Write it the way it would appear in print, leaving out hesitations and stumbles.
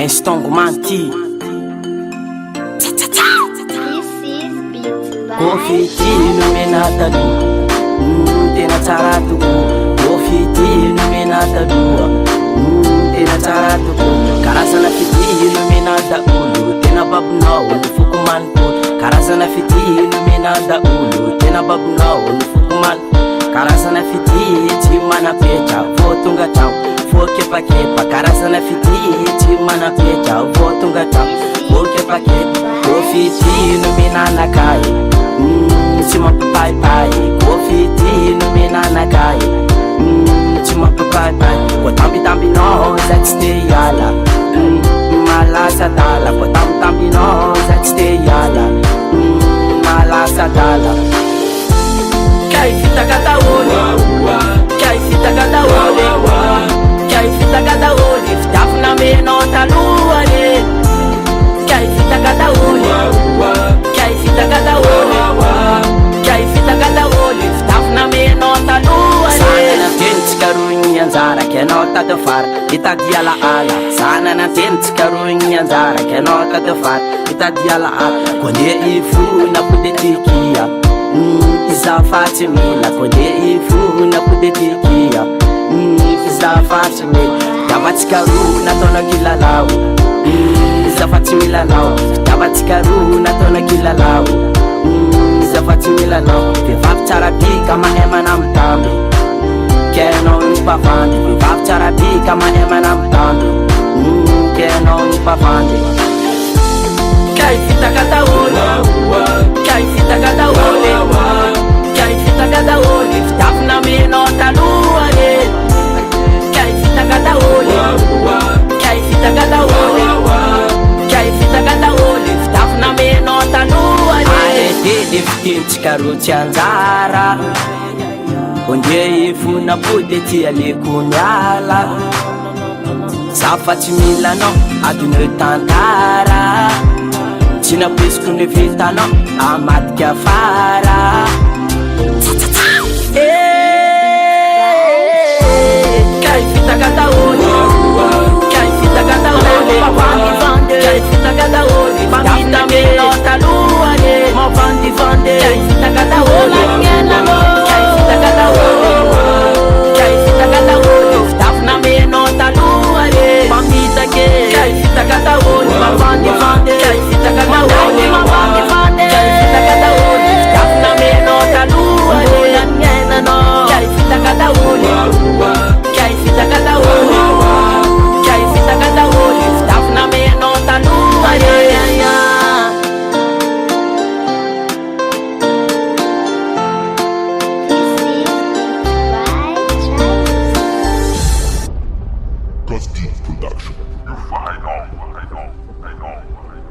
Instongo manti Confitino menata tena tsara tokoa Confitino menata tena tsara tokoa Karazana fitino menata olo tena babonao ny foko manontolo Karazana fitino menata olo tena babonao ny foko manontolo Karazana fitino tsy manapetra vao tonga trano vao kepakepa Karazana fitino tsy manapetra vao tonga trano vao kepakepa Confitino menanakay tsy mampipaipai Confitino menanakay tsy mampipaipai Koa tambitambinao zay tsy te hiala malasa dala Koa tambitambinao zay tsy te hiala malasa dala Kay fitaka daholo Kay fitaka daholo Kay fitaka daholo Fitafina menao taloha re Kay fitaka daholo Kay fitaka daholo Kay fitaka daholo Fitafina menao taloha re Sana nateny tsikaroigny anjara Kenao tady fara Itady alaala Sana nateny tsikaroigny anjara Kenao tady fara Itady alaala Konde ifona podetikia Izafatsy mila Konde ifona podetikia Izafatsy mila Davatsikaroa nataona kilalao Izafatsy milalao Davatsikaroa nataona kilalao Izafatsy milalao Vehivavy tsara pika mahemana mitamby Kenao ny mpavandy Vehivavy tsara pika mahemana mitamby Kenao ny mpavandy Kay fitaka daholo Kay fitaka daholo Kay fitaka daholo Fitafina menao taloha re Kay fitaka daholo Kay fitaka daholo Kay fitaka daholo Fitafina menao taloha re Arrêtez de fiteny tsikaroa tsy anjara Onde ifona podetia aleko miala Zafa tsy milanao adon'ireo tantara Tsy napoisiko ny vitanao amadika afara Kay fitaka daholo Kay fitaka daholo Kay fitaka daholo Fitafina menao taloha re Kay fitaka daholo Kay fitaka daholo Kay fitaka daholo Fitafina menao taloha re Kay fitaka daholo Kay fitaka daholo Kay fitaka daholo Fitafina menao taloha re Kay fitaka daholo Kay fitaka daholo Kay fitaka daholo Fitafina menao taloha re Cause deep production. You find all. I know.